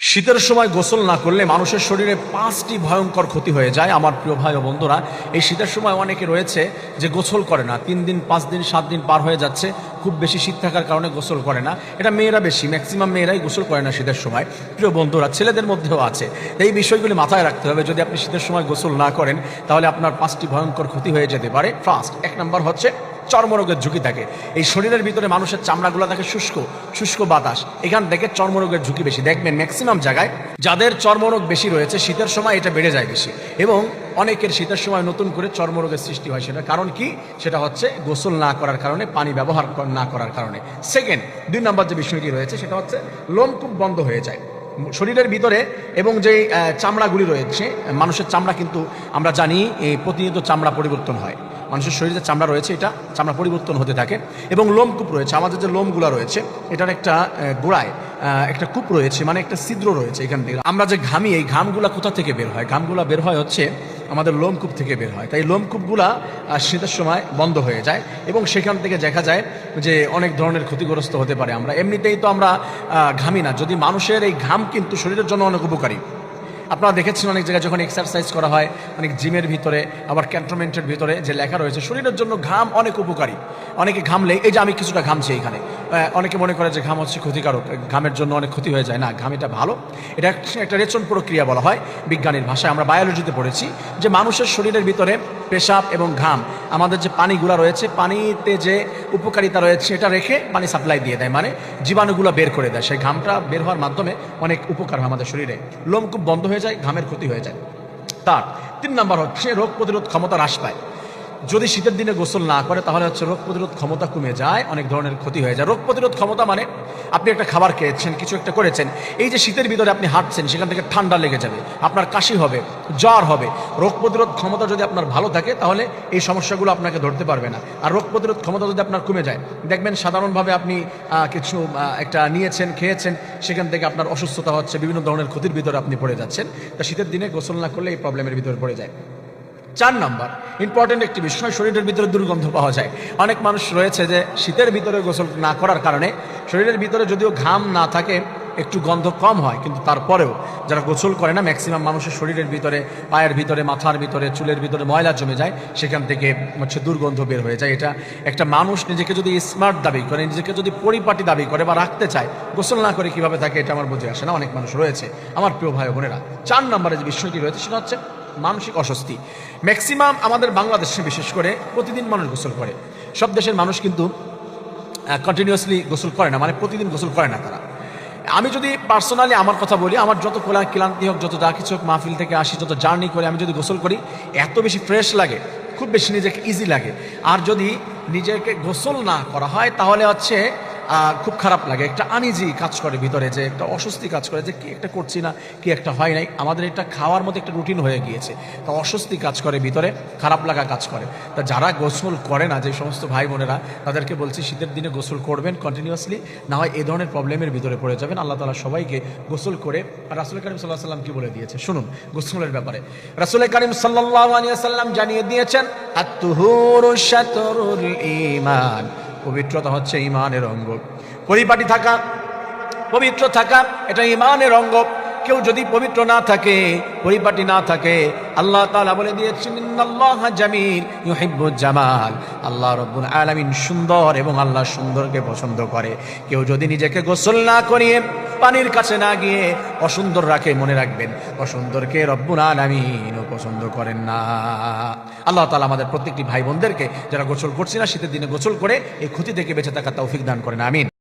শীতের সময় গোসল না করলে মানুষের শরীরে 5টি ভয়ঙ্কর ক্ষতি হয়ে যায়। আমার প্রিয় ভাই ও বন্ধুরা, এই শীতের সময় অনেকে রয়েছে যে গোসল করে না, 3 দিন 5 দিন 7 দিন পার হয়ে যাচ্ছে, খুব বেশি শীত থাকার কারণে গোসল করে না। এটা মেয়েরা বেশি, ম্যাক্সিমাম মেয়েরাই গোসল করে না শীতের সময়। প্রিয় বন্ধুরা, ছেলেদের মধ্যেও আছে। এই বিষয়গুলি মাথায় রাখতে হবে। যদি আপনি শীতের সময় গোসল না করেন তাহলে আপনার 5টি ভয়ঙ্কর ক্ষতি হয়ে যেতে পারে। ফার্স্ট, 1 নম্বর হচ্ছে চর্মরোগের ঝুঁকি থাকে। এই শরীরের ভিতরে মানুষের চামড়াগুলো থাকে শুষ্ক বাতাস, এখান থেকে চর্মরোগের ঝুঁকি বেশি। দেখবেন ম্যাক্সিমাম জায়গায় যাদের চর্মরোগ বেশি রয়েছে শীতের সময় এটা বেড়ে যায় বেশি, এবং অনেকের শীতের সময় নতুন করে চর্মরোগের সৃষ্টি হয়। সেটা কারণ কি? সেটা হচ্ছে গোসল না করার কারণে, পানি ব্যবহার না করার কারণে। সেকেন্ড, 2 নম্বর যে বিষয়টি রয়েছে সেটা হচ্ছে লোমকূপ বন্ধ হয়ে যায় শরীরের ভিতরে। এবং যে চামড়াগুলি রয়েছে, মানুষের চামড়া কিন্তু আমরা জানি প্রতিনিয়ত চামড়া পরিবর্তন হয়। মানুষের শরীরে চামড়া রয়েছে, এটা চামড়া পরিবর্তন হতে থাকে। এবং লোমকূপ রয়েছে, আমাদের যে লোমগুলো রয়েছে এটার একটা গোড়ায় একটা কূপ রয়েছে, মানে একটা ছিদ্র রয়েছে। এখান থেকে আমরা যে ঘামি, এই ঘামগুলা কোথা থেকে বের হয়? ঘামগুলা বের হয় হচ্ছে আমাদের লোমকূপ থেকে বের হয়। তাই লোমকূপগুলা শীতের সময় বন্ধ হয়ে যায়, এবং সেখান থেকে দেখা যায় যে অনেক ধরনের ক্ষতিগ্রস্ত হতে পারে। আমরা এমনিতেই তো আমরা ঘামি না, যদি মানুষের এই ঘাম কিন্তু শরীরের জন্য অনেক উপকারী। আপনারা দেখেছেন অনেক জায়গায় যখন এক্সারসাইজ করা হয়, অনেক জিমের ভিতরে, আবার ক্যান্টনমেন্টের ভিতরে যে লেখা রয়েছে শরীরের জন্য ঘাম অনেক উপকারী। অনেকে ঘামলে, এই যে আমি কিছুটা ঘামছি এইখানে, অনেকে মনে করে যে ঘাম হচ্ছে ক্ষতিকারক, ঘামের জন্য অনেক ক্ষতি হয়ে যায়। না, ঘাম এটা ভালো। এটা একটা রেচন প্রক্রিয়া বলা হয় বিজ্ঞানীর ভাষায়। আমরা বায়োলজিতে পড়েছি যে মানুষের শরীরের ভিতরে পেশাব এবং ঘাম, আমাদের যে পানিগুলো রয়েছে, পানিতে যে উপকারিতা রয়েছে এটা রেখে পানি সাপ্লাই দিয়ে দেয়, মানে জীবাণুগুলো বের করে দেয়। সেই ঘামটা বের হওয়ার মাধ্যমে অনেক উপকার হয় আমাদের শরীরে। লোমকূপ বন্ধ হয়ে যায়, ঘামের ক্ষতি হয়ে যায়। তার 3 নম্বর হচ্ছে রোগ প্রতিরোধ ক্ষমতা হ্রাস পায়। যদি শীতের দিনে গোসল না করে তাহলে হচ্ছে রোগ প্রতিরোধ ক্ষমতা কমে যায়, অনেক ধরনের ক্ষতি হয়ে যায়। রোগ প্রতিরোধ ক্ষমতা মানে আপনি একটা খাবার খেয়েছেন, কিছু একটা করেছেন, এই যে শীতের ভিতরে আপনি হাঁটছেন, সেখান থেকে ঠান্ডা লেগে যাবে, আপনার কাশি হবে, জ্বর হবে। রোগ প্রতিরোধ ক্ষমতা যদি আপনার ভালো থাকে তাহলে এই সমস্যাগুলো আপনাকে ধরতে পারবে না। আর রোগ প্রতিরোধ ক্ষমতা যদি আপনার কমে যায়, দেখবেন সাধারণভাবে আপনি কিছু একটা নিয়েছেন, খেয়েছেন, সেখান থেকে আপনার অসুস্থতা হচ্ছে, বিভিন্ন ধরনের ক্ষতির ভিতরে আপনি পড়ে যাচ্ছেন। তা শীতের দিনে গোসল না করলে এই প্রবলেমের ভিতরে পড়ে যায়। 4 নম্বর ইম্পর্টেন্ট একটি বিষয়, শরীরের ভিতরে দুর্গন্ধ পাওয়া যায়। অনেক মানুষ রয়েছে যে শীতের ভিতরে গোসল না করার কারণে শরীরের ভিতরে যদিও ঘাম না থাকে, একটু গন্ধ কম হয়, কিন্তু তারপরেও যারা গোসল করে না, ম্যাক্সিমাম মানুষের শরীরের ভিতরে, পায়ের ভিতরে, মাথার ভিতরে, চুলের ভিতরে ময়লা জমে যায়, সেখান থেকে হচ্ছে দুর্গন্ধ বের হয়ে যায়। এটা একটা মানুষ নিজেকে যদি স্মার্ট দাবি করে, নিজেকে যদি পরিপাটি দাবি করে বা রাখতে চায়, গোসল না করে কিভাবে থাকে এটা আমার বুঝে আসে না। অনেক মানুষ রয়েছে আমার প্রিয় ভাই বোনেরা। 4 নম্বরে যে বিষয়টি রয়েছে সেটা হচ্ছে মানসিক অস্বস্তি। ম্যাক্সিমাম আমাদের বাংলাদেশে বিশেষ করে প্রতিদিন মানুষ গোসল করে। সব দেশের মানুষ কিন্তু কন্টিনিউয়াসলি গোসল করে না, মানে প্রতিদিন গোসল করে না তারা। আমি যদি পার্সোনালি আমার কথা বলি, আমার যত ক্লান্তি হোক, যত যা কিছু হোক, মাহফিল থেকে আসি, যত জার্নি করে আমি যদি গোসল করি, এত বেশি ফ্রেশ লাগে, খুব বেশি নিজেকে ইজি লাগে। আর যদি নিজেকে গোসল না করা হয় তাহলে হচ্ছে খুব খারাপ লাগে, একটা আনইজি কাজ করে ভিতরে, যে একটা অস্বস্তি কাজ করে, যে কি একটা করছি না, কি একটা হয় নাই। আমাদের এটা খাওয়ার মতো একটা রুটিন হয়ে গিয়েছে, তা অস্বস্তি কাজ করে ভিতরে, খারাপ লাগা কাজ করে। তা যারা গোসল করে না, যে সমস্ত ভাই বোনেরা, তাদেরকে বলছি শীতের দিনে গোসল করবেন কন্টিনিউয়াসলি, না হয় এই ধরনের প্রবলেমের ভিতরে পড়ে যাবেন। আল্লাহ তাআলা সবাইকে গোসল করে, রাসূল করিম সাল্লাল্লাহু আলাইহি ওয়াসাল্লাম কি বলে দিয়েছে শুনুন গোসলের ব্যাপারে। রাসূল করিম সাল্লাল্লাহু আলাইহি ওয়াসাল্লাম জানিয়ে দিয়েছেন, আত-তুহুরু শাতরুল ঈমান, পবিত্রতা হচ্ছে ঈমানের অঙ্গ। পরিপাটি থাকা, পবিত্র থাকা, এটা ঈমানের অঙ্গ। কেউ যদি পবিত্র না থাকে, পরিপাটি না থাকে, আল্লাহ তাআলা বলে দিয়েছেন, ইন্নাল্লাহা জামিল ইউহিব্বুল জামাল, আল্লাহ রাব্বুল আলামিন সুন্দর এবং আল্লাহ সুন্দরকে পছন্দ করে। কেউ যদি নিজেকে গোসল না করিয়ে, পানির কাছে না গিয়ে অসুন্দর রাখে, মনে রাখবেন অসুন্দরকে রব্বুল আলামিনও পছন্দ করেন না। আল্লাহ তাআলা আমাদের প্রত্যেকটি ভাই বোনদেরকে যারা গোসল করছে না, শীতের দিনে গোসল করে এই ক্ষতি থেকে বেঁচে থাকার তৌফিক দান করেন, আমিন।